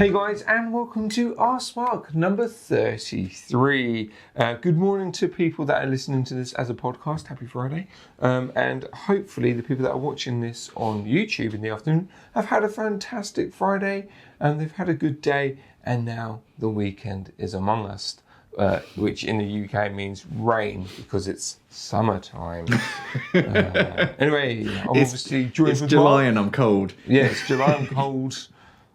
Hey guys, and welcome to askmark number 33. Good morning to people that are listening to this as a podcast. Happy Friday. And hopefully the people that are watching this on YouTube in the afternoon have had a fantastic Friday and they've had a good day, and now the weekend is among us. Which in the UK means rain because it's summertime. Anyway, I'm obviously joined with July Mark. and I'm cold. Yeah, it's July, I'm cold.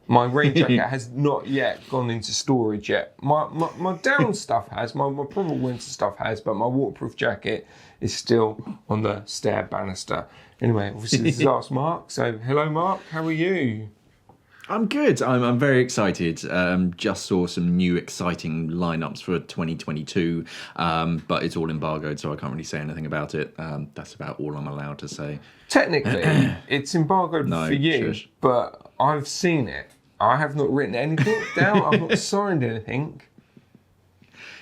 My rain jacket has not yet gone into storage yet. My down stuff has, my proper winter stuff has, but my waterproof jacket is still on the stair banister. Anyway, obviously this is Ask Mark, so hello Mark, how are you? I'm good. I'm very excited. Just saw some new exciting lineups for 2022, but it's all embargoed, so I can't really say anything about it. That's about all I'm allowed to say. Technically, it's embargoed for you, shush. but I've seen it. I have not written anything down. I've not signed anything.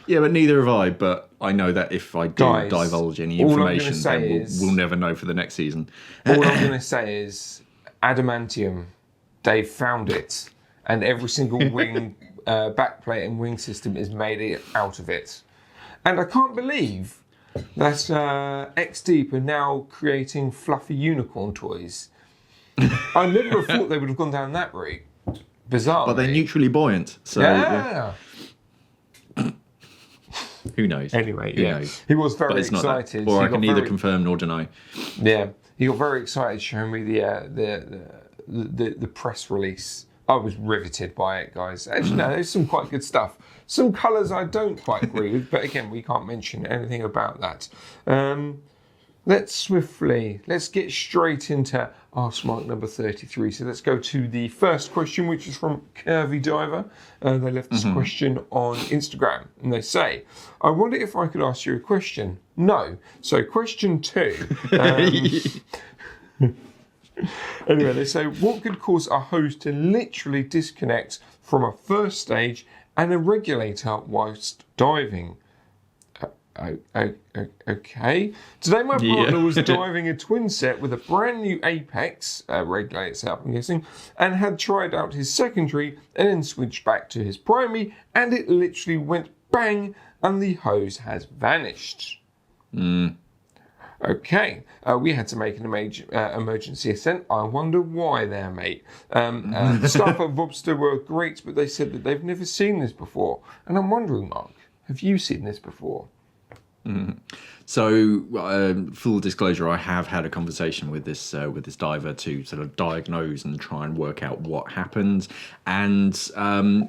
Yeah, but neither have I. But I know that if I do Guys, divulge any all I'm gonna information, say then is- we'll never know for the next season. All I'm going to say is adamantium. They found it, and every single wing backplate and wing system is made out of it. And I can't believe that XDeep are now creating fluffy unicorn toys. I never have thought they would have gone down that route. Bizarre. But they're neutrally buoyant, so Yeah. who knows? Anyway, Who yeah. knows? He was But very it's not that. excited. Or He I can got neither very- confirm nor deny. Yeah, he got very excited showing me the press release. I was riveted by it, guys. Actually, no, there's some quite good stuff. Some colours I don't quite agree with, but again, we can't mention anything about that. Let's get straight into askmark number 33. So let's go to the first question, which is from Curvy Diver. They left this question on Instagram, and they say, I wonder if I could ask you a question. No. So question 2. Anyway, they say, what could cause a hose to literally disconnect from a first stage and a regulator whilst diving? Okay. Today my partner was diving a twin set with a brand new Apex regulator setup, I'm guessing, and had tried out his secondary and then switched back to his primary, and it literally went bang and the hose has vanished. Okay, we had to make an emergency ascent. I wonder why there, mate. The staff at Vobster were great, but they said that they've never seen this before. And I'm wondering, Mark, have you seen this before? So, full disclosure, I have had a conversation with this diver to sort of diagnose and try and work out what happened, and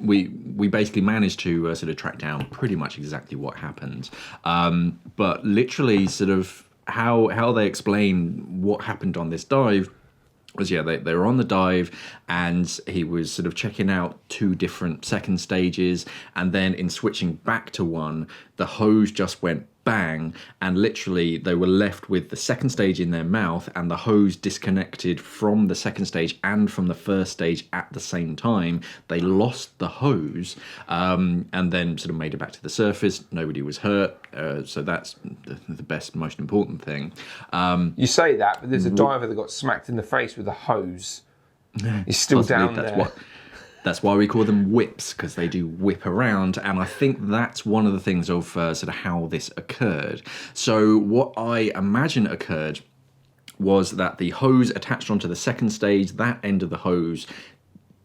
we basically managed to sort of track down pretty much exactly what happened. But literally, sort of how they explain what happened on this dive was, they were on the dive and he was sort of checking out 2 different second stages, and then in switching back to one, the hose just went bang, and literally they were left with the second stage in their mouth and the hose disconnected from the second stage and from the first stage at the same time. They lost the hose and then sort of made it back to the surface. Nobody was hurt, so that's the best, most important thing. You say that, but there's a diver that got smacked in the face with a hose. He's still down there. That's why we call them whips, because they do whip around, and I think that's one of the things of sort of how this occurred. So what I imagine occurred was that the hose attached onto the second stage, that end of the hose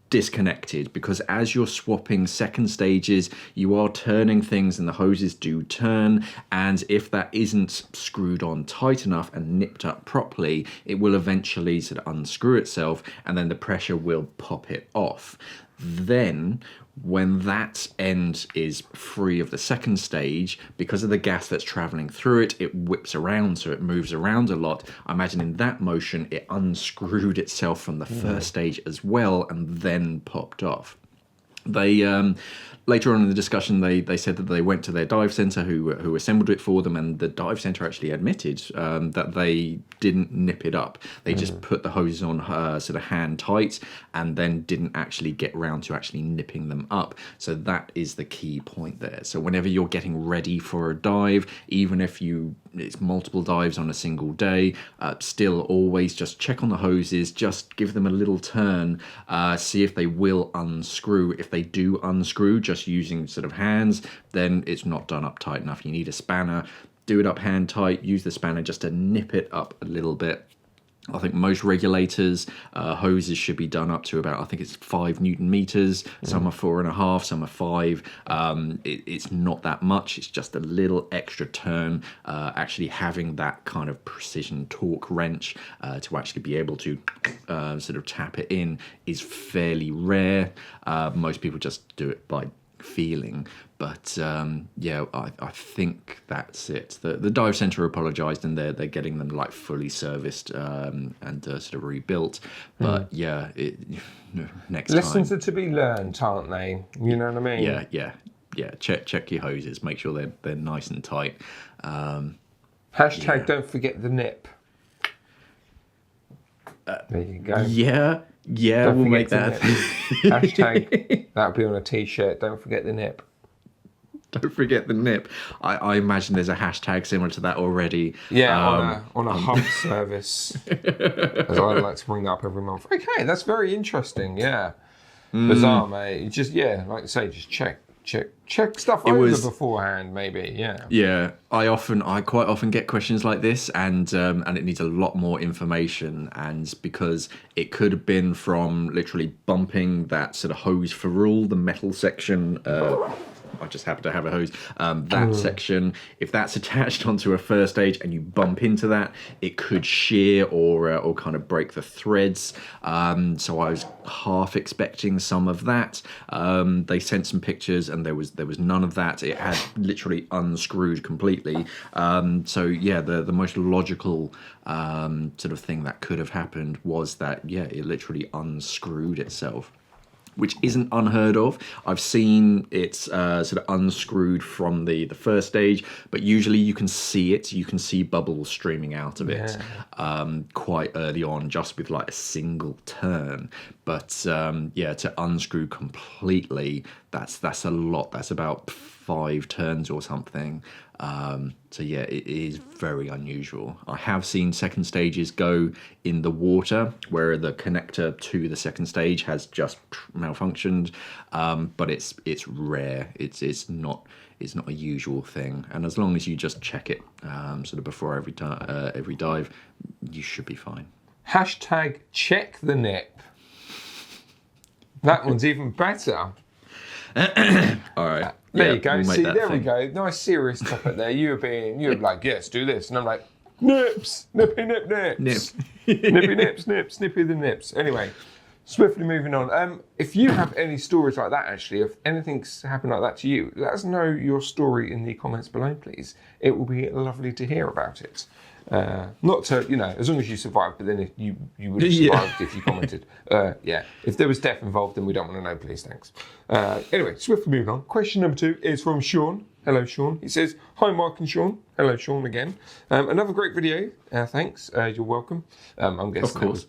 disconnected, because as you're swapping second stages, you are turning things and the hoses do turn, and if that isn't screwed on tight enough and nipped up properly, it will eventually sort of unscrew itself, and then the pressure will pop it off. Then when that end is free of the second stage, because of the gas that's traveling through it, it whips around, so it moves around a lot. I imagine in that motion, it unscrewed itself from the first stage as well, and then popped off. They later on in the discussion, they said that they went to their dive centre who assembled it for them, and the dive centre actually admitted that they didn't nip it up. They just put the hoses on sort of hand tight, and then didn't actually get round to actually nipping them up. So that is the key point there. So whenever you're getting ready for a dive, even if you it's multiple dives on a single day, still always just check on the hoses, just give them a little turn, see if they will unscrew. If they do unscrew just using sort of hands, then it's not done up tight enough. You need a spanner, do it up hand tight, use the spanner just to nip it up a little bit. I think most regulators, hoses should be done up to about, I think it's 5 Newton meters. Some are 4.5, some are 5. It's not that much. It's just a little extra turn. Actually having that kind of precision torque wrench to actually be able to sort of tap it in is fairly rare. Most people just do it by feeling, but yeah, I think that's it. The dive centre apologised, and they're getting them like fully serviced and sort of rebuilt. But yeah, next Lessons time. are to be learned, aren't they? You know what I mean? Yeah. Check your hoses. Make sure they're nice and tight. Hashtag don't forget the nip. There you go. Yeah, Don't we'll forget make the that. nip. Hashtag that'll be on a t-shirt. Don't forget the nip. Don't forget the nip. I imagine there's a hashtag similar to that already. Yeah, on a hub service. As I like to bring that up every month. Okay, that's very interesting. Yeah, bizarre, mate. Just like you say, just check stuff over beforehand. Maybe. Yeah, I quite often get questions like this, and it needs a lot more information. And because it could have been from literally bumping that sort of hose ferrule, the metal section. I just happen to have a hose. That section, if that's attached onto a first stage and you bump into that, it could shear or kind of break the threads. So I was half expecting some of that. They sent some pictures and there was none of that. It had literally unscrewed completely. So yeah, the most logical sort of thing that could have happened was that it literally unscrewed itself, which isn't unheard of. I've seen it sort of unscrewed from the first stage, but usually you can see it. You can see bubbles streaming out of it quite early on, just with like a single turn. But to unscrew completely, that's a lot. That's about 5 turns or something. So yeah, it is very unusual. I have seen second stages go in the water where the connector to the second stage has just malfunctioned, but it's rare. It's not a usual thing. And as long as you just check it sort of before every dive, you should be fine. Hashtag check the nip. That one's even better. All right. There you go. See, there we go. Nice serious topic there. You're like, yes, do this. And I'm like, nips, nippy nip nips. Nippy nips, nips, nippy the nips. Anyway, swiftly moving on. If you have any stories like that, actually, if anything's happened like that to you, let us know your story in the comments below, please. It will be lovely to hear about it. Not to, as long as you survived, but then if you would have survived if you commented. If there was death involved, then we don't want to know, please, thanks. Anyway, swiftly moving on. Question number 2 is from Sean. Hello, Sean. He says, hi, Mark and Sean. Hello, Sean, again. Another great video. Thanks. You're welcome. I'm guessing. Of course.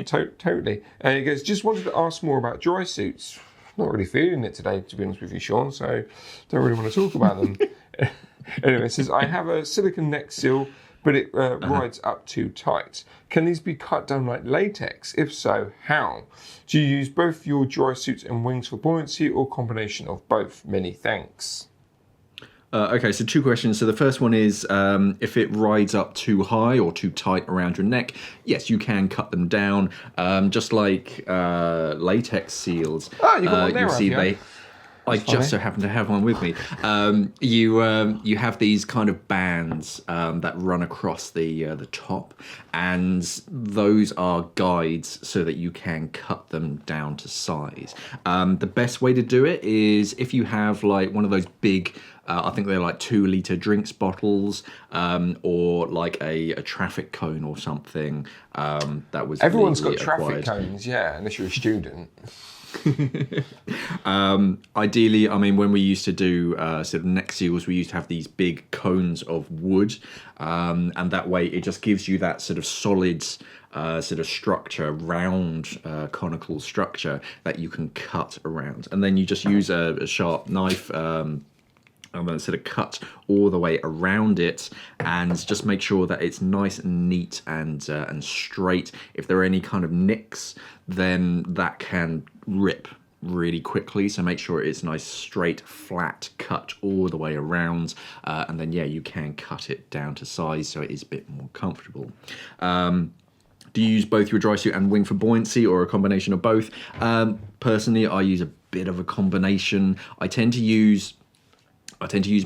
Totally. And he goes, just wanted to ask more about dry suits. Not really feeling it today, to be honest with you, Sean, so don't really want to talk about them. Anyway, it says, I have a silicone neck seal, but it rides up too tight. Can these be cut down like latex? If so, how? Do you use both your dry suits and wings for buoyancy or combination of both? Many thanks. Okay, so 2 questions. So the first one is, if it rides up too high or too tight around your neck, yes, you can cut them down. Just like latex seals. Oh, you got one there, have you? I just so happen to have one with me. You have these kind of bands that run across the top, and those are guides so that you can cut them down to size. The best way to do it is if you have like one of those big, I think they're like 2-liter drinks bottles, or like a traffic cone or something. That was everyone's got traffic cones, unless you're a student. Ideally, I mean, when we used to do sort of neck seals, we used to have these big cones of wood, and that way it just gives you that sort of solid sort of structure, round conical structure that you can cut around, and then you just use a sharp knife I'm going to sort of cut all the way around it and just make sure that it's nice and neat and straight. If there are any kind of nicks, then that can rip really quickly, so make sure it's nice, straight, flat cut all the way around, and then yeah, you can cut it down to size so it is a bit more comfortable. Do you use both your dry suit and wing for buoyancy, or a combination of both? Personally, I use a bit of a combination. I tend to use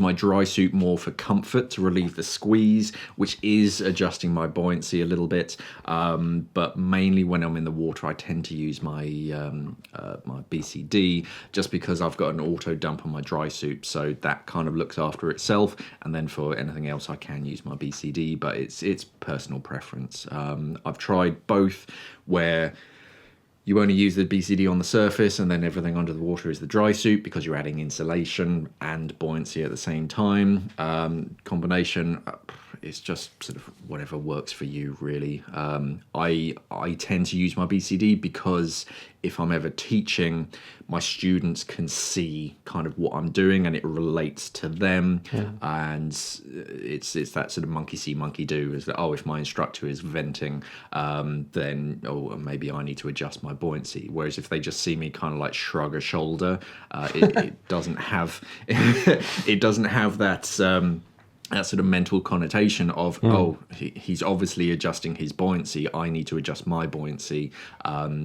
my dry suit more for comfort, to relieve the squeeze, which is adjusting my buoyancy a little bit. But mainly when I'm in the water, I tend to use my my BCD, just because I've got an auto dump on my dry suit, so that kind of looks after itself. And then for anything else, I can use my BCD, but it's personal preference. I've tried both, where you only use the BCD on the surface and then everything under the water is the dry suit, because you're adding insulation and buoyancy at the same time. Combination, it's just sort of whatever works for you, really. I tend to use my BCD because if I'm ever teaching, my students can see kind of what I'm doing and it relates to them. Yeah. And it's that sort of monkey see, monkey do, is that, oh, if my instructor is venting, then maybe I need to adjust my buoyancy. Whereas if they just see me kind of like shrug a shoulder, it doesn't have it doesn't have that sort of mental connotation of, he's obviously adjusting his buoyancy, I need to adjust my buoyancy.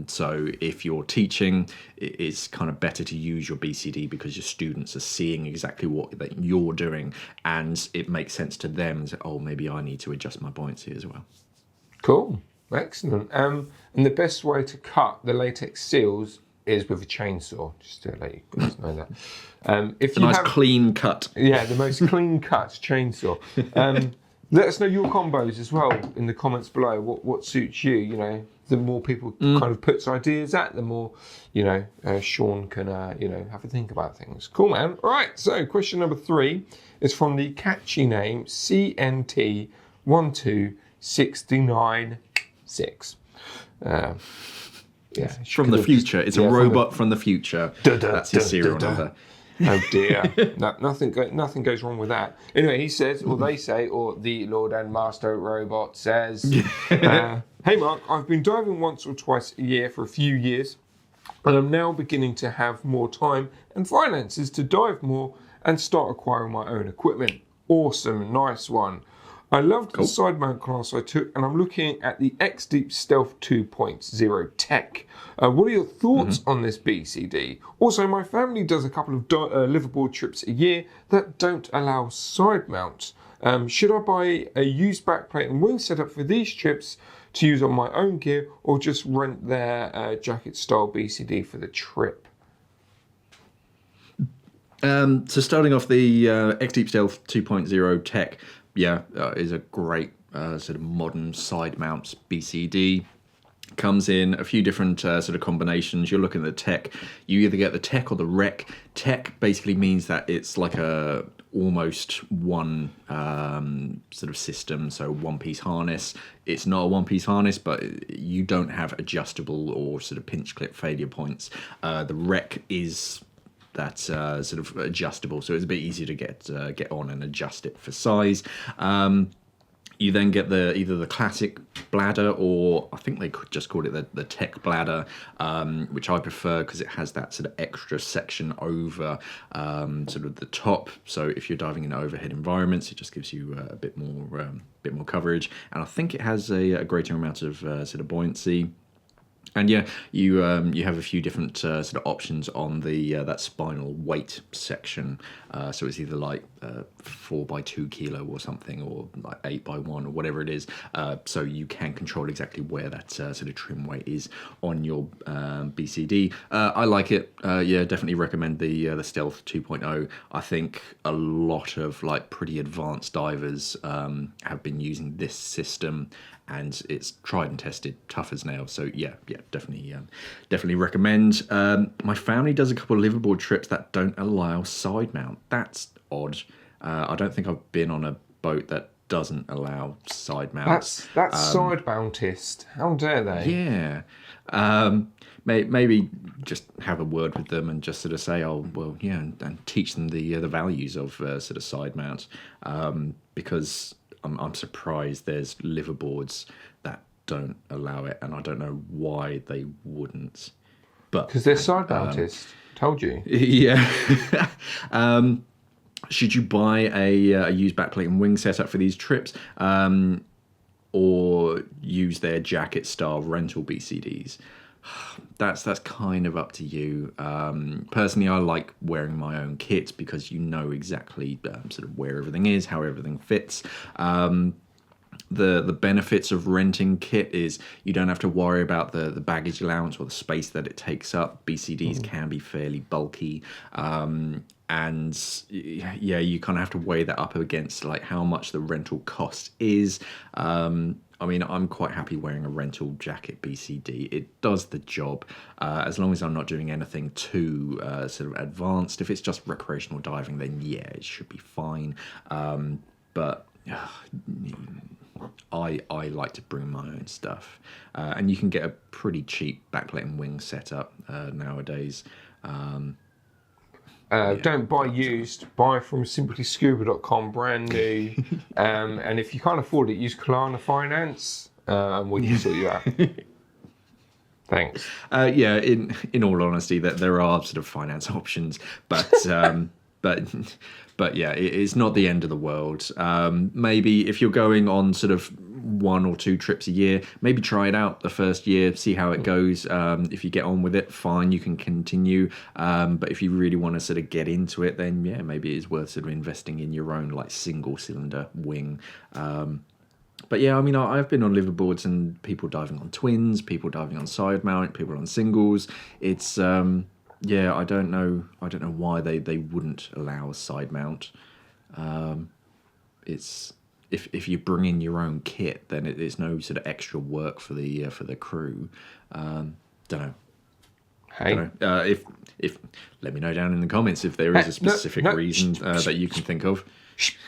So if you're teaching, it's kind of better to use your BCD, because your students are seeing exactly what that you're doing, and it makes sense to them that, oh, maybe I need to adjust my buoyancy as well. Cool, excellent. And the best way to cut the latex seals is with a chainsaw, just to let you guys know that. If a nice clean cut. Yeah, the most clean cut chainsaw. Let us know your combos as well in the comments below. What suits you? You know, the more people kind of puts ideas at, the more, Sean can have a think about things. Cool, man. All right. So question number 3 is from the catchy name CNT12696. Yeah, from the future. It's a robot from the future. That's his serial number. Oh dear. Nothing goes wrong with that. Anyway, he says, or they say, or the Lord and Master Robot says, hey Mark, I've been diving once or twice a year for a few years, and I'm now beginning to have more time and finances to dive more and start acquiring my own equipment. Awesome, nice one. I loved the side mount class I took, and I'm looking at the XDeep Stealth 2.0 Tec. What are your thoughts on this BCD? Also, my family does a couple of liverboard trips a year that don't allow side mounts. Should I buy a used backplate and wing setup for these trips to use on my own gear, or just rent their jacket style BCD for the trip? So starting off, the XDeep Stealth 2.0 Tec, is a great sort of modern side mounts BCD. Comes in a few different sort of combinations. You're looking at the Tec. You either get the Tec or the Rec. Tec basically means that it's like a almost one sort of system, so one-piece harness. It's not a one-piece harness, but you don't have adjustable or sort of pinch clip failure points. The Rec is that's sort of adjustable, so it's a bit easier to get on and adjust it for size. You then get either the classic bladder, or I think they could just call it the Tec bladder, which I prefer because it has that sort of extra section over sort of the top. So if you're diving in overhead environments, it just gives you a bit more coverage, and I think it has a greater amount of sort of buoyancy. And yeah, you have a few different sort of options on the that spinal weight section. So it's either like 4 by 2 kilo or something, or like 8 by 1 or whatever it is. So you can control exactly where that sort of trim weight is on your BCD. I like it. Definitely recommend the Stealth 2.0. I think a lot of like pretty advanced divers have been using this system, and it's tried and tested, tough as nails. So yeah, definitely recommend. My family does a couple of liverboard trips that don't allow side mount. That's odd. I don't think I've been on a boat that doesn't allow side mounts. That's side mountist. How dare they? Yeah. Maybe just have a word with them and just sort of say, oh, well, yeah, and teach them the values of sort of side mounts, because I'm surprised there's liverboards that don't allow it, and I don't know why they wouldn't. But Because they're side mountist. Told you. yeah. Should you buy a used backplate and wing setup for these trips, or use their jacket style rental BCDs? That's kind of up to you. Personally, I like wearing my own kit because you know exactly sort of where everything is, how everything fits. The benefits of renting kit is you don't have to worry about the baggage allowance or the space that it takes up. BCDs can be fairly bulky, and yeah, you kind of have to weigh that up against like how much the rental cost is. I mean, I'm quite happy wearing a rental jacket BCD. It does the job, as long as I'm not doing anything too sort of advanced. If it's just recreational diving, then yeah, it should be fine. But I like to bring my own stuff, and you can get a pretty cheap backplate and wing setup nowadays. Don't buy used. Buy from simplyscuba.com, brand new. And if you can't afford it, use Klarna Finance, and we can sort you out. Thanks. Yeah, in all honesty, that there are sort of finance options, but but yeah, it's not the end of the world. Maybe if you're going on sort of 1 or 2 trips a year, maybe try it out the first year, see how it goes. If you get on with it, fine, you can continue. But if you really want to sort of get into it, then yeah, maybe it's worth sort of investing in your own like single cylinder wing. But yeah, I mean, I've been on liverboards and people diving on twins, people diving on side mount, people on singles. It's yeah, I don't know why they wouldn't allow a side mount. It's if you bring in your own kit, then it's no sort of extra work for the crew. Don't know. Hey, Don't know. If let me know down in the comments if there is a specific reason that you can think of.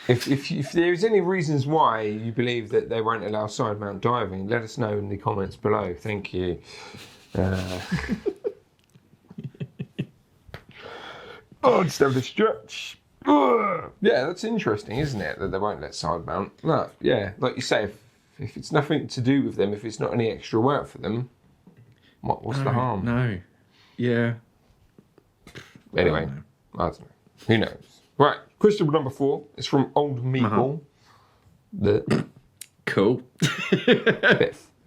if there's any reasons why you believe that they won't allow side mount diving, let us know in the comments below. Thank you. Oh, just have the stretch. Yeah, that's interesting, isn't it? That they won't let side mount. No, yeah, like you say, if it's nothing to do with them, if it's not any extra work for them, what's the harm? No. Yeah. Anyway, I don't know. Who knows? Right, question number 4 is from Old Meeple. The Cool.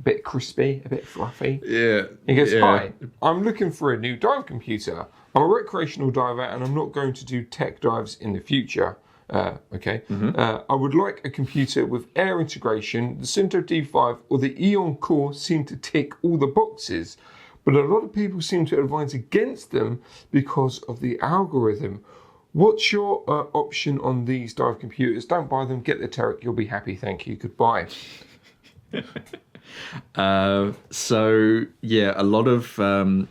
bit crispy, a bit fluffy. Yeah. He goes, yeah. hi, I'm looking for a new dive computer. I'm a recreational diver and I'm not going to do tech dives in the future. Okay. I would like a computer with air integration. The Sunto D5 or the Eon Core seem to tick all the boxes, but a lot of people seem to advise against them because of the algorithm. What's your option on these dive computers? Don't buy them, get the Terek, you'll be happy, thank you, goodbye. So yeah, a lot of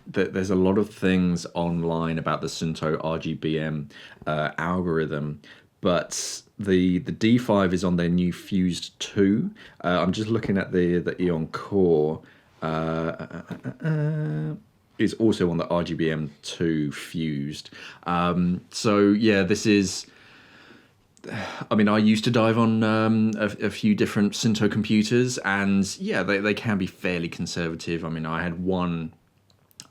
there's a lot of things online about the Sunto RGBM algorithm, but the D5 is on their new Fused 2. I'm just looking at the Eon Core. Is also on the RGBM 2 Fused. So yeah, this is. I mean, I used to dive on a few different Sunto computers, and yeah, they can be fairly conservative. I mean, I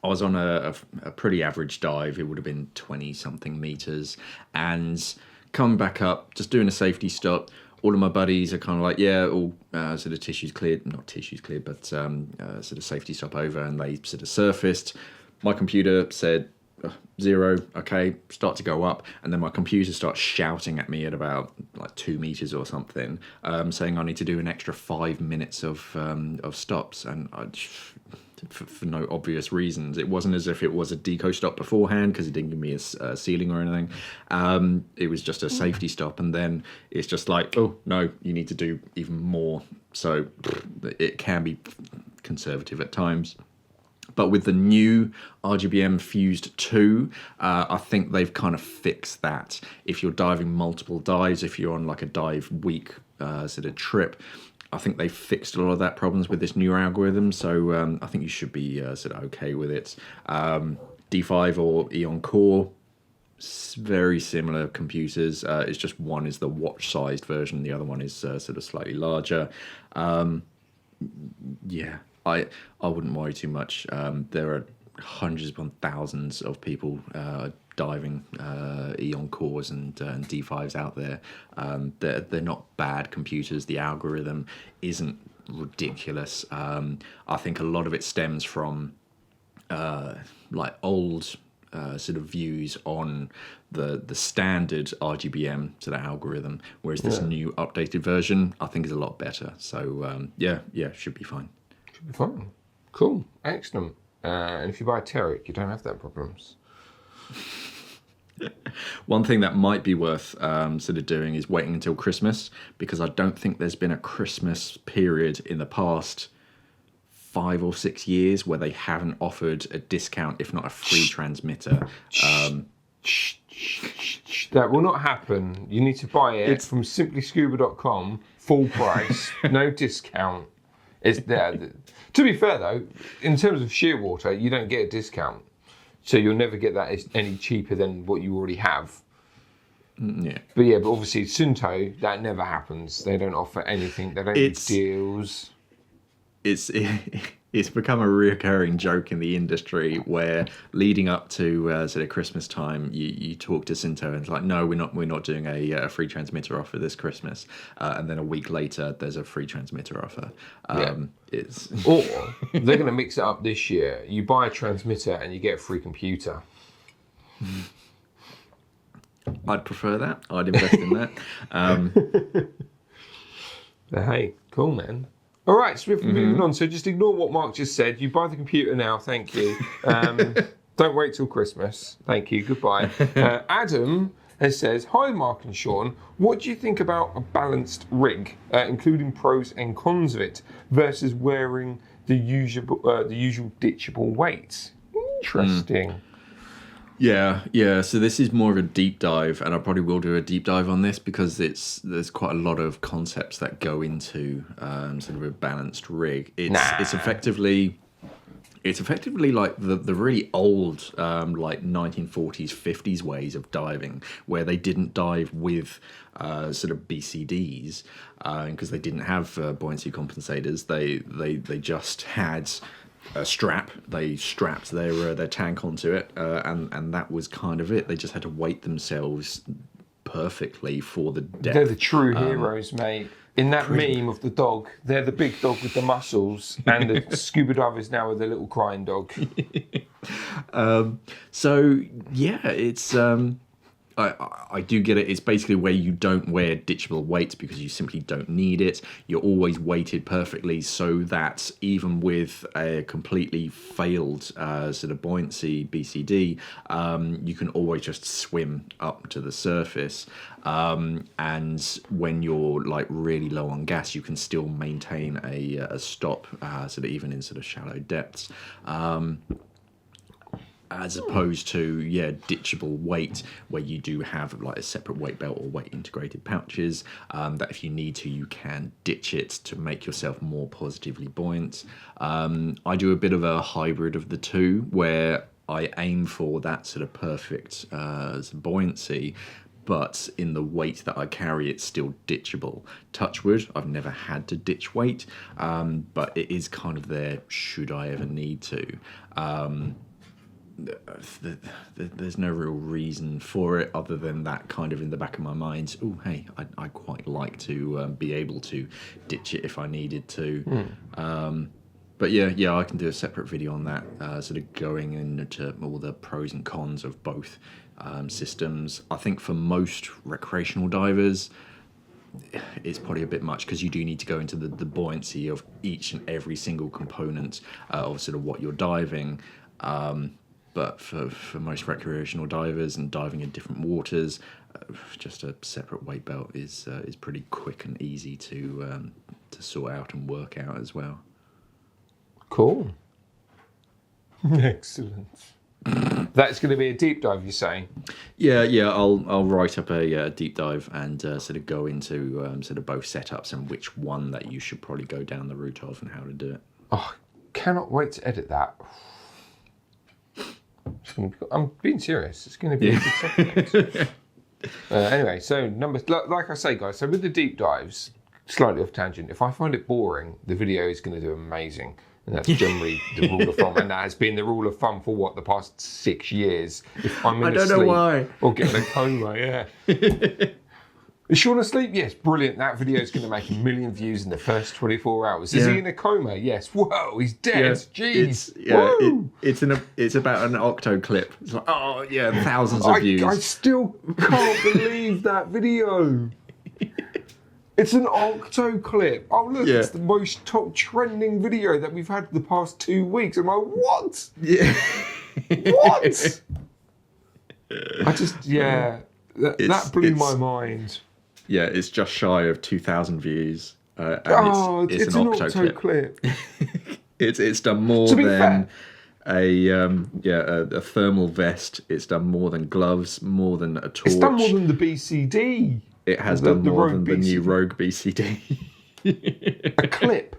was on a pretty average dive. It would have been 20-something meters, and coming back up, just doing a safety stop, all of my buddies are kind of like, yeah, all sort of tissues cleared, not tissues cleared, but sort of safety stop over, and they sort of surfaced. My computer said 0, okay, start to go up, and then my computer starts shouting at me at about like 2 meters or something, saying I need to do an extra 5 minutes of stops, and for no obvious reasons. It wasn't as if it was a deco stop beforehand because it didn't give me a ceiling or anything. It was just a safety stop, and then it's just like, oh no, you need to do even more. So it can be conservative at times. But with the new RGBM Fused 2, I think they've kind of fixed that. If you're diving multiple dives, if you're on like a dive week sort of trip. I think they fixed a lot of that problems with this new algorithm, so I think you should be sort of okay with it. D5 or Eon Core, very similar computers. It's just one is the watch-sized version, the other one is sort of slightly larger. Yeah, I wouldn't worry too much. There are hundreds upon thousands of people diving Eon cores and D5s out there. They're not bad computers. The algorithm isn't ridiculous. I think a lot of it stems from like old sort of views on the standard RGBM to the algorithm, whereas this new updated version I think is a lot better. So yeah, should be fine. Should be fine. Cool, excellent. And if you buy a Teric, you don't have that problems. One thing that might be worth sort of doing is waiting until Christmas, because I don't think there's been a Christmas period in the past 5 or 6 years where they haven't offered a discount, if not a free transmitter. That will not happen. You need to buy it from simplyscuba.com, full price, no discount. It's there. To be fair though, in terms of shearwater, you don't get a discount. So you'll never get that any cheaper than what you already have. Yeah. But obviously Sunto, that never happens. They don't offer anything. They don't do deals. It's become a reoccurring joke in the industry where leading up to sort of Christmas time, you talk to Sinto and it's like, no, we're not doing a free transmitter offer this Christmas, and then a week later there's a free transmitter offer. It's or they're going to mix it up this year. You buy a transmitter and you get a free computer. I'd prefer that. I'd invest in that. But hey, cool man. All right, so we're moving on. So just ignore what Mark just said. You buy the computer now, thank you. Don't wait till Christmas. Thank you, goodbye. Adam says, hi Mark and Sean, what do you think about a balanced rig, including pros and cons of it, versus wearing the usual ditchable weights? Interesting. Yeah. So this is more of a deep dive, and I probably will do a deep dive on this because there's quite a lot of concepts that go into sort of a balanced rig. It's effectively like the really old like 1940s 50s ways of diving, where they didn't dive with sort of BCDs because they didn't have buoyancy compensators. They just had a strap. They strapped their tank onto it, and that was kind of it. They just had to weight themselves perfectly for the depth. They're the true heroes, mate. In that meme of the dog, they're the big dog with the muscles, and the scuba divers now are the little crying dog. So yeah, it's I do get it. It's basically where you don't wear ditchable weights because you simply don't need it. You're always weighted perfectly so that even with a completely failed sort of buoyancy BCD, you can always just swim up to the surface. And when you're like really low on gas, you can still maintain a stop, sort of even in sort of shallow depths. As opposed to ditchable weight, where you do have like a separate weight belt or weight integrated pouches that if you need to, you can ditch it to make yourself more positively buoyant. I do a bit of a hybrid of the two, where I aim for that sort of perfect buoyancy, but in the weight that I carry, it's still ditchable. Touch wood, I've never had to ditch weight, but it is kind of there should I ever need to. There's no real reason for it other than that kind of in the back of my mind. Oh, hey, I quite like to be able to ditch it if I needed to. But yeah, I can do a separate video on that, sort of going into all the pros and cons of both systems. I think for most recreational divers, it's probably a bit much because you do need to go into the buoyancy of each and every single component of sort of what you're diving. But for most recreational divers and diving in different waters, just a separate weight belt is pretty quick and easy to sort out and work out as well. Cool. Excellent. That's going to be a deep dive, you're saying? Yeah. I'll write up a deep dive and sort of go into sort of both setups and which one that you should probably go down the route of and how to do it. Oh, cannot wait to edit that. I'm being serious. It's going to be a good subject. Anyway, so like I say, guys, so with the deep dives, slightly off tangent, if I find it boring, the video is going to do amazing. And that's generally the rule of thumb. And that has been the rule of thumb for the past 6 years. If I'm in know why. Or get in a coma, yeah. Is Sean asleep? Yes, brilliant. That video is going to make 1 million views in the first 24 hours. Is he in a coma? Yes. Whoa, he's dead. Jeez. It's about an octo clip. It's like, oh yeah, thousands of views. I still can't believe that video. It's an octo clip. Oh look, it's the most top trending video that we've had the past 2 weeks. I'm like, what? Yeah. What? That blew my mind. Yeah, it's just shy of 2,000 views. And it's an octo clip. It's done more than a thermal vest. It's done more than gloves, more than a torch. It's done more than the BCD. It has done more than the new Rogue BCD. A clip.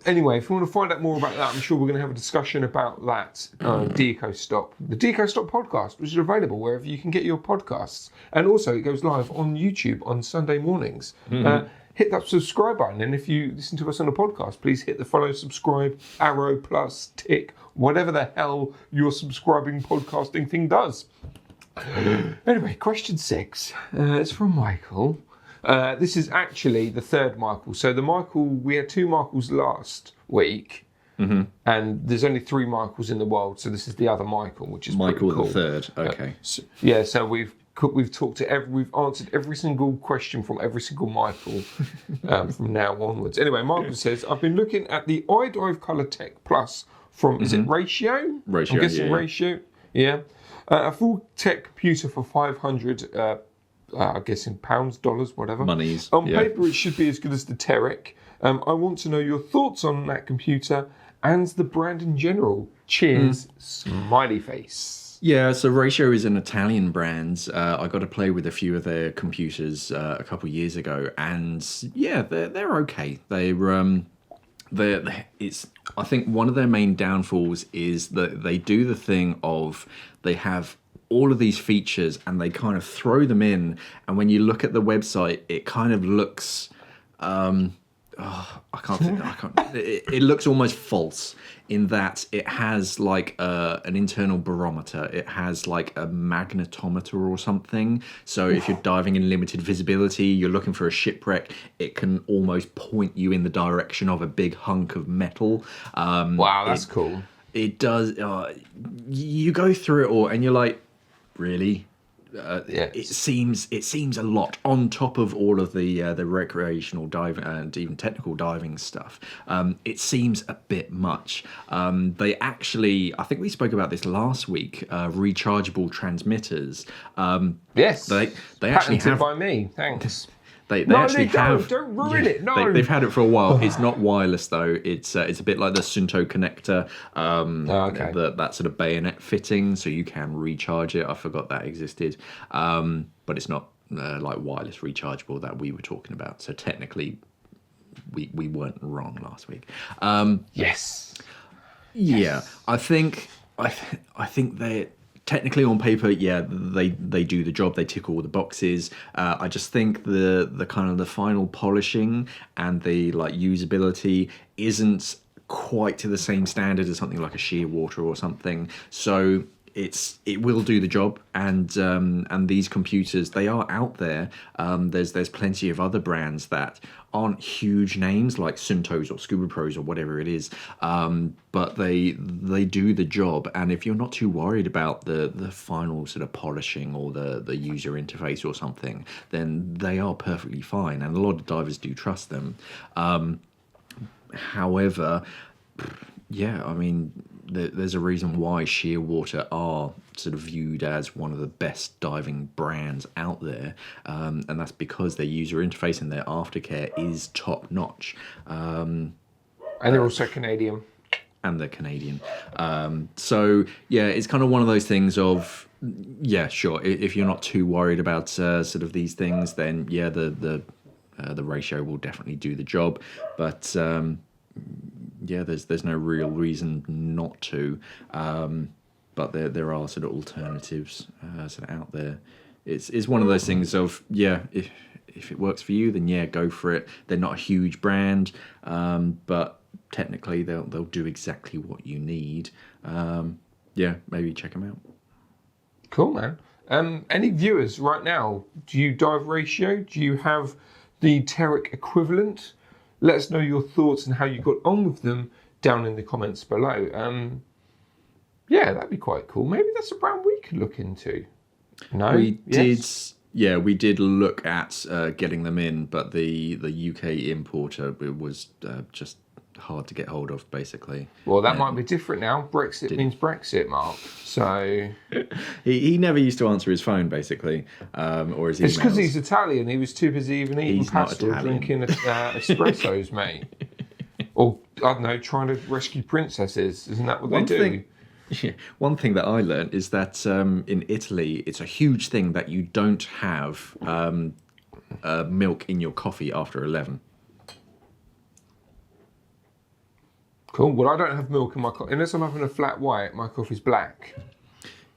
Anyway, if you want to find out more about that, I'm sure we're going to have a discussion about that DecoStop. The DecoStop podcast, which is available wherever you can get your podcasts. And also, it goes live on YouTube on Sunday mornings. Hit that subscribe button. And if you listen to us on a podcast, please hit the follow, subscribe, arrow, plus, tick, whatever the hell your subscribing podcasting thing does. Anyway, question 6. It's from Michael. This is actually the third Michael. So we had 2 Michaels last week, and there's only 3 Michaels in the world. So this is the other Michael, which is Michael cool. the third. Okay. So we've answered every single question from every single Michael from now onwards. Anyway, Michael says, I've been looking at the idive Color Tech Plus from is it Ratio? Ratio. I'm guessing Ratio. Yeah. A full tech computer for 500. I guess in pounds, dollars, whatever. Monies. On paper, it should be as good as the Tech. I want to know your thoughts on that computer and the brand in general. Cheers, smiley face. Yeah, so Ratio is an Italian brand. I got to play with a few of their computers a couple of years ago, and yeah, they're okay. I think one of their main downfalls is that they do the thing of they have all of these features and they kind of throw them in, and when you look at the website, it kind of looks it looks almost false in that it has like an internal barometer. It has like a magnetometer or something. So if you're diving in limited visibility, you're looking for a shipwreck, it can almost point you in the direction of a big hunk of metal. Wow, that's cool. It does. You go through it all and you're like, really? It seems a lot on top of all of the recreational diving and even technical diving stuff. It seems a bit much. They actually, I think we spoke about this last week. Rechargeable transmitters. Yes, they actually have by me. Thanks. They actually have. Don't ruin it. No, they've had it for a while. It's not wireless though. It's a bit like the Sunto connector. That sort of bayonet fitting, so you can recharge it. I forgot that existed, but it's not like wireless rechargeable that we were talking about. So technically, we weren't wrong last week. Yes. Yeah, I think they. Technically, on paper, they do the job. They tick all the boxes. I just think the kind of the final polishing and the like usability isn't quite to the same standard as something like a Shearwater or something. So it will do the job, and these computers, they are out there. There's plenty of other brands that aren't huge names like Suntos or Scuba Pros or whatever it is, but they do the job. And if you're not too worried about the final sort of polishing or the user interface or something, then they are perfectly fine, and a lot of divers do trust them. However, yeah, I mean, there's a reason why Shearwater are sort of viewed as one of the best diving brands out there, and that's because their user interface and their aftercare is top notch. And they're also Canadian. and they're Canadian. So yeah, it's kind of one of those things of, yeah, sure. If you're not too worried about sort of these things, then yeah, the ratio will definitely do the job. But yeah, there's no real reason not to. But there are sort of alternatives sort of out there. It's one of those things of, yeah, if it works for you, then yeah, go for it. They're not a huge brand, but technically they'll do exactly what you need. Yeah, maybe check them out. Cool, man. Any viewers right now, do you dive ratio? Do you have the Terek equivalent? Let us know your thoughts and how you got on with them down in the comments below. Yeah, that'd be quite cool. Maybe that's a brand we could look into. No? We did look at getting them in, but the UK importer was just hard to get hold of, basically. Well, that might be different now. Brexit means Brexit, Mark. So he never used to answer his phone, basically, or his emails. It's because he's Italian. He was too busy even eating pasta or drinking espressos, mate. Or, I don't know, trying to rescue princesses. Isn't that what they do? Yeah. One thing that I learned is that in Italy, it's a huge thing that you don't have milk in your coffee after 11. Cool. Well, I don't have milk in my coffee. Unless I'm having a flat white, my coffee's black.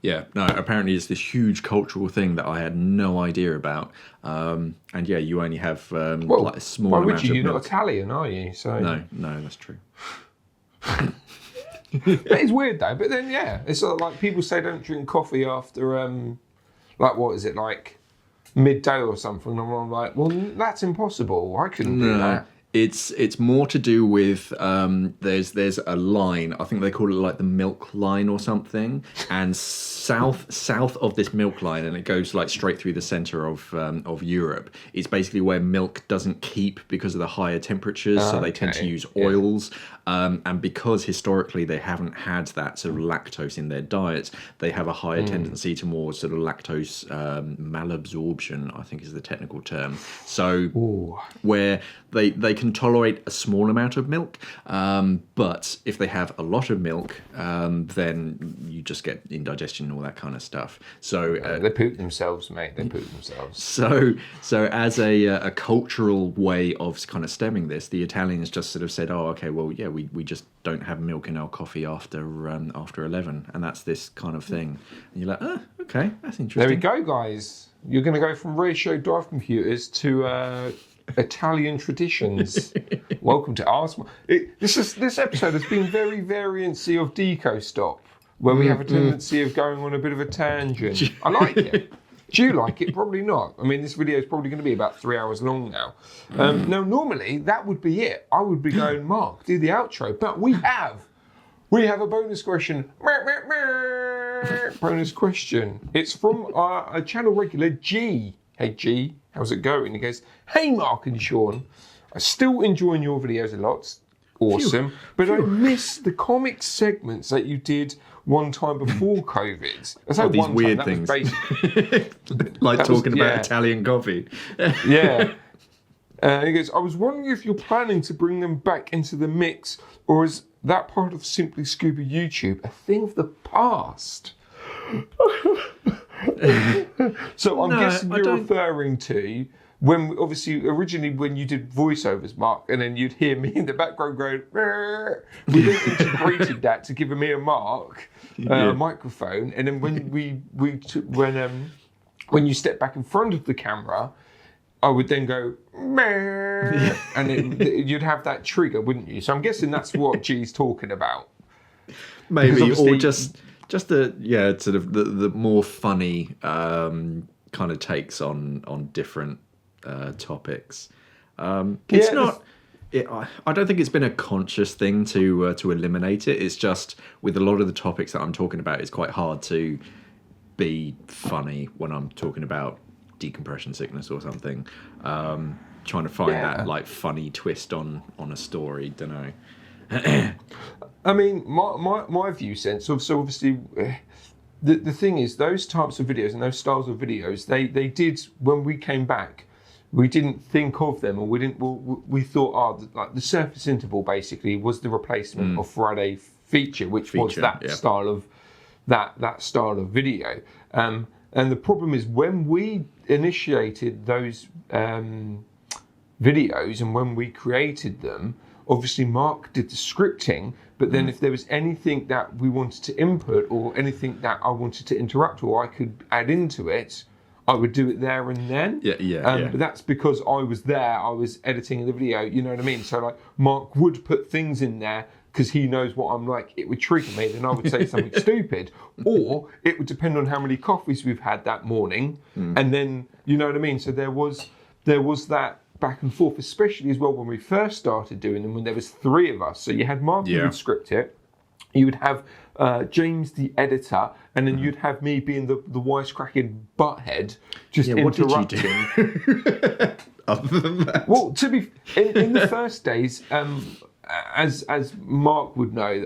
Yeah, no, apparently it's this huge cultural thing that I had no idea about. And yeah, you only have like a small amount of milk. You're not Italian, are you? So No, that's true. That is weird though. But then, yeah, it's sort of like people say don't drink coffee after, like, what is it, like midday or something? And I'm like, well, that's impossible. I couldn't do that. It's more to do with there's a line, I think they call it like the milk line or something, and south of this milk line, and it goes like straight through the center of Europe. It's basically where milk doesn't keep because of the higher temperatures, so they tend to use oils. And because historically they haven't had that sort of lactose in their diet, they have a higher tendency to more sort of lactose malabsorption, I think is the technical term. So where they can tolerate a small amount of milk, but if they have a lot of milk, then you just get indigestion and all that kind of stuff. So they poop themselves, mate. They poop themselves. So as a cultural way of kind of stemming this, the Italians just sort of said, oh, okay, well, yeah, we just don't have milk in our coffee after 11, and that's this kind of thing. And you're like, oh, okay, that's interesting. There we go, guys. You're going to go from ratio dive computers to Italian traditions. Welcome to askmark. This episode has been very variancy of Deco Stop, where we have a tendency of going on a bit of a tangent. I like it. Do you like it? Probably not. I mean, this video is probably going to be about 3 hours long now. Now, normally, that would be it. I would be going, Mark, do the outro. But we have a bonus question. Bonus question. It's from our channel regular, G. Hey, G, how's it going? He goes, hey, Mark and Sean. I'm still enjoying your videos a lot. Awesome. But I miss the comic segments that you did one time before COVID. These weird things. Like talking about Italian coffee. Yeah. He goes, I was wondering if you're planning to bring them back into the mix, or is that part of Simply Scuba YouTube a thing of the past? So I'm guessing you're referring to when, obviously, originally when you did voiceovers, Mark, and then you'd hear me in the background going, we then integrated that to give me and Mark a microphone, and then when you step back in front of the camera, I would then go, and you'd have that trigger, wouldn't you? So I'm guessing that's what G's talking about. Maybe, or just the sort of the more funny kind of takes on different topics. It's not. I don't think it's been a conscious thing to eliminate it. It's just with a lot of the topics that I'm talking about, it's quite hard to be funny when I'm talking about decompression sickness or something. Trying to find that like funny twist on a story. Don't know. I mean, my view sense of, so obviously the thing is, those types of videos and those styles of videos, they did, when we came back, we didn't think of them, or we thought, like the surface interval basically was the replacement of Friday feature, which was that style of that style of video. And the problem is when we initiated those videos and when we created them, obviously Mark did the scripting, but then if there was anything that we wanted to input or anything that I wanted to interrupt or I could add into it, I would do it there and then. But that's because I was there, I was editing the video, you know what I mean? So like Mark would put things in there because he knows what I'm like. It would trigger me, then I would say something stupid. Or it would depend on how many coffees we've had that morning. And then, you know what I mean? So there was that back and forth, especially as well when we first started doing them, when there was 3 of us. So you had Mark who would script it, you would have James the editor, and then you'd have me being the wisecracking butthead, just interrupting. What did you do? Other than that? Well, to be in the first days, as Mark would know,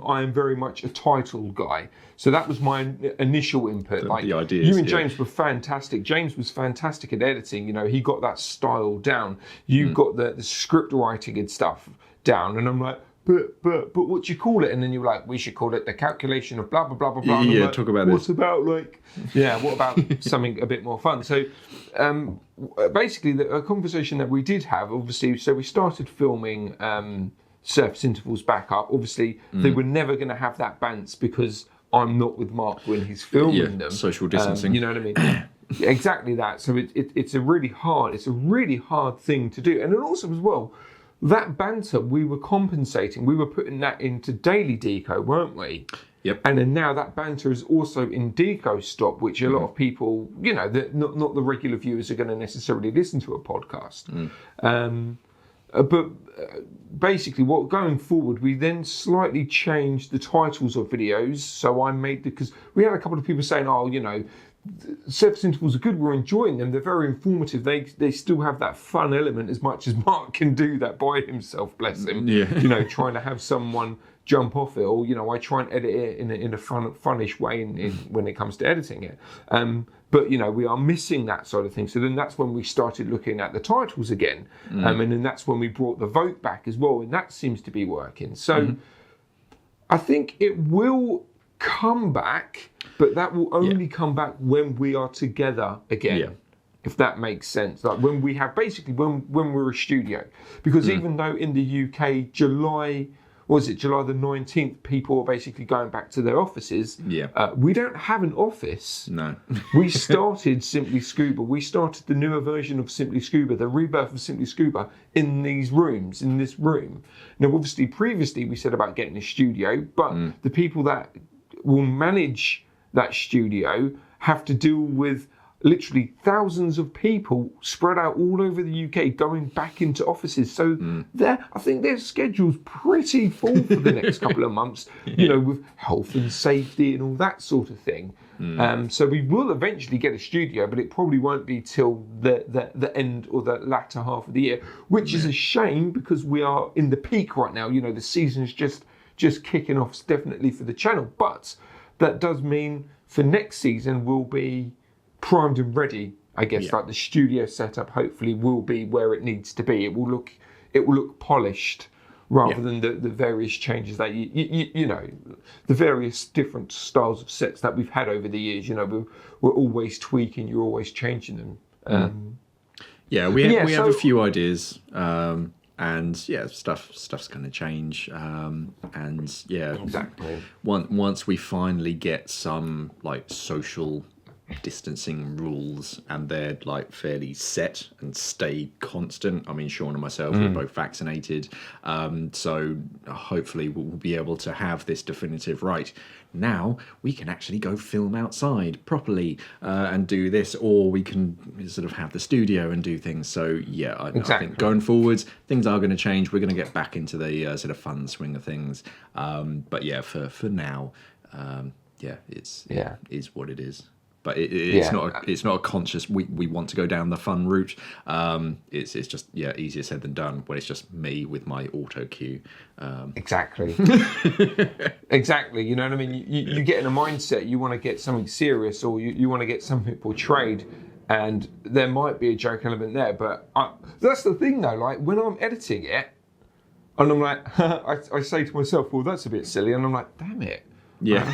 I am very much a title guy. So that was my initial input. The ideas, you and James were fantastic. James was fantastic at editing. You know, he got that style down. You got the script writing and stuff down. And I'm like, but what do you call it? And then you're like, we should call it the calculation of blah blah blah blah blah. Yeah, like, talk about what this. About like, what about something a bit more fun? So basically, a conversation that we did have, obviously, so we started filming surface intervals back up. Obviously, they were never going to have that bants because I'm not with Mark when he's filming them. Social distancing. You know what I mean? Exactly that. So it's a really hard thing to do. And then also as well, that banter, we were compensating. We were putting that into daily deco, weren't we? Yep. And then now that banter is also in deco stop, which a lot of people, you know, not the regular viewers are going to necessarily listen to a podcast. But basically, going forward, we then slightly changed the titles of videos. So I made because we had a couple of people saying, "Oh, you know, surface intervals are good. We're enjoying them. They're very informative. They still have that fun element as much as Mark can do that by himself. Bless him. Yeah. You know, trying to have someone jump off it, or you know, I try and edit it in a funnish way when it comes to editing it. But you know, we are missing that sort of thing. So then that's when we started looking at the titles again, and then that's when we brought the vote back as well, and that seems to be working. So I think it will come back, but that will only come back when we are together again. If that makes sense, like when we have when we're a studio, because even though in the UK July the 19th, people are basically going back to their offices. We don't have an office. No. We started Simply Scuba. We started the newer version of Simply Scuba, the rebirth of Simply Scuba, in this room. Now, obviously, previously we said about getting a studio, but the people that will manage that studio have to deal with literally thousands of people spread out all over the UK going back into offices. So I think their schedule's pretty full for the next couple of months, you know, with health and safety and all that sort of thing. So we will eventually get a studio, but it probably won't be till the end or the latter half of the year, which is a shame because we are in the peak right now. You know, the season's just kicking off definitely for the channel. But that does mean for next season we'll be primed and ready, I guess. Like the studio setup hopefully will be where it needs to be. It will look polished rather than the various changes that you know, the various different styles of sets that we've had over the years. You know, we're always tweaking, you're always changing them. We have a few ideas, and stuff's going to change, exactly. Once we finally get some like social distancing rules and they're like fairly set and stay constant. I mean, Sean and myself we're both vaccinated, so hopefully we'll be able to have this definitive right. Now we can actually go film outside properly and do this, or we can sort of have the studio and do things. So I think going forwards things are going to change. We're going to get back into the sort of fun swing of things. But for now, it is what it is. But it's not a conscious. We want to go down the fun route. It's just easier said than done when it's just me with my auto cue. Exactly. Exactly. You know what I mean? You get in a mindset. You want to get something serious, or you want to get something portrayed, and there might be a joke element there. But that's the thing, though. Like when I'm editing it, And I'm like, I say to myself, well, that's a bit silly. And I'm like, damn it. Yeah.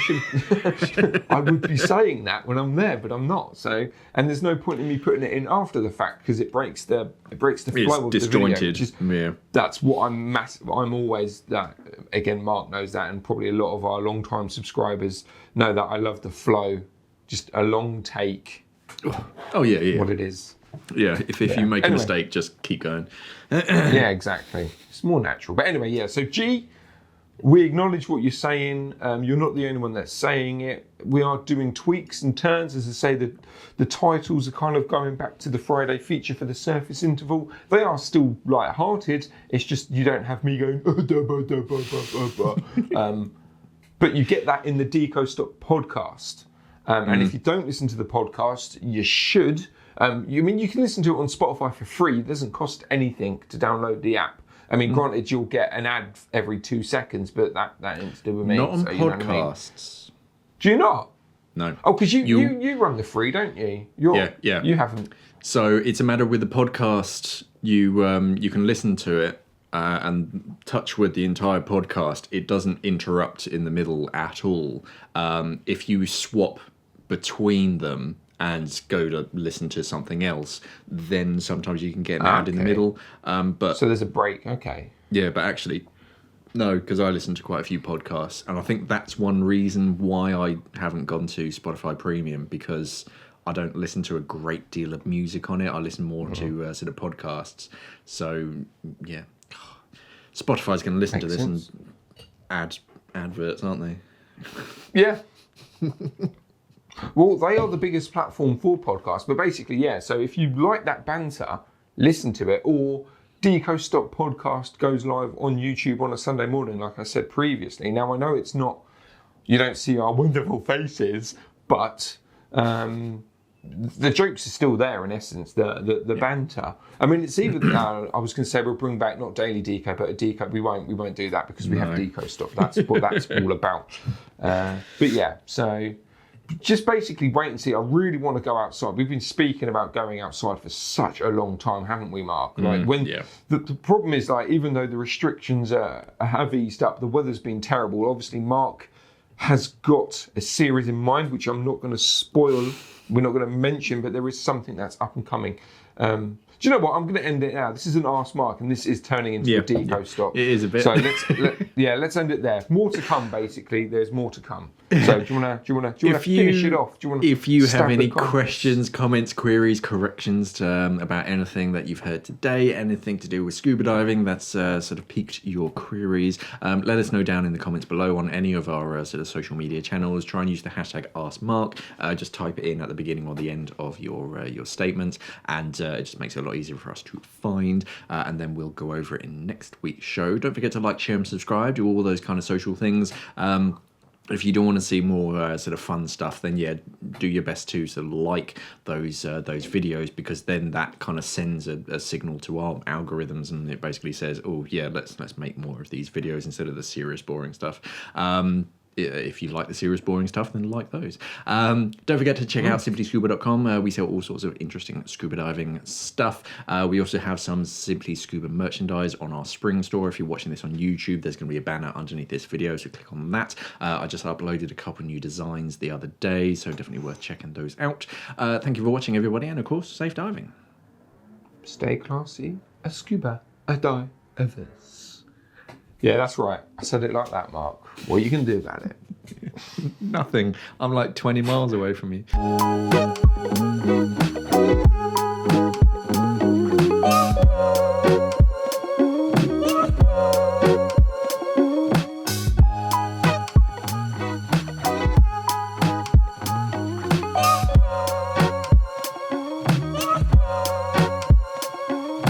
I would be saying that when I'm there, but I'm not. So, and there's no point in me putting it in after the fact because it breaks the flow of disjointed. the video. That's what I'm I'm always that. Again, Mark knows that, and probably a lot of our long-time subscribers know that I love the flow. Just a long take. Oh yeah. What it is. Yeah. If you make a mistake, just keep going. Yeah, exactly. It's more natural. But anyway, yeah. So G. We acknowledge what you're saying. You're not the only one that's saying it. We are doing tweaks and turns. As I say, the titles are kind of going back to the Friday feature for the surface interval. They are still light-hearted. It's just you don't have me going, but you get that in the Deco Stock podcast. And if you don't listen to the podcast, you should. You can listen to it on Spotify for free. It doesn't cost anything to download the app. I mean, granted, you'll get an ad every 2 seconds, but that ain't to do with me. Not on so, podcasts. You know what I mean? Do you not? No. Oh, because you run the free, don't you? Yeah. You haven't. So it's a matter with the podcast. You can listen to it and touch with the entire podcast. It doesn't interrupt in the middle at all. If you swap between them and go to listen to something else, then sometimes you can get an ad in the middle. But so there's a break, okay. Yeah, but actually, no, because I listen to quite a few podcasts, and I think that's one reason why I haven't gone to Spotify Premium, because I don't listen to a great deal of music on it. I listen more to sort of podcasts. So, yeah. Spotify's going to listen to this sense. And adverts, aren't they? Yeah. Well, they are the biggest platform for podcasts, but basically, yeah. So if you like that banter, listen to it. Or Deco Stock Podcast goes live on YouTube on a Sunday morning, like I said previously. Now, I know it's not, you don't see our wonderful faces, but the jokes are still there in essence, the banter. I mean, it's even, I was going to say we'll bring back not daily Deco, but a Deco. We won't do that because we have Deco Stock. That's what that's all about. But yeah, so just basically wait and see. I really want to go outside. We've been speaking about going outside for such a long time, haven't we, Mark? Like the problem is, like, even though the restrictions have eased up, the weather's been terrible. Obviously, Mark has got a series in mind, which I'm not going to spoil. We're not going to mention, but there is something that's up and coming. Do you know what? I'm going to end it now. This is an askmark, and this is turning into a Deco Stock. It is a bit. So let's end it there. More to come, basically. There's more to come. So do you want to finish it off? If you have any questions, comments, queries, corrections about anything that you've heard today, anything to do with scuba diving that's sort of piqued your queries, let us know down in the comments below on any of our sort of social media channels. Try and use the hashtag askmark. Just type it in at the beginning or the end of your statements, and it just makes it a lot easier for us to find, and then we'll go over it in next week's show. Don't forget to like, share, and subscribe. Do all those kind of social things. If you don't want to see more sort of fun stuff, then yeah, do your best to sort of like those videos, because then that kind of sends a signal to our algorithms, and it basically says, oh yeah, let's make more of these videos instead of the serious boring stuff. If you like the serious boring stuff, then like those. Don't forget to check out simplyscuba.com. We sell all sorts of interesting scuba diving stuff. We also have some Simply Scuba merchandise on our spring store. If you're watching this on YouTube, there's going to be a banner underneath this video, so click on that. I just uploaded a couple new designs the other day, so definitely worth checking those out. Thank you for watching, everybody, and of course, safe diving. Stay classy, a scuba, a divers. Yeah, that's right. I said it like that, Mark. What you can do about it? Nothing. I'm like 20 miles away from you.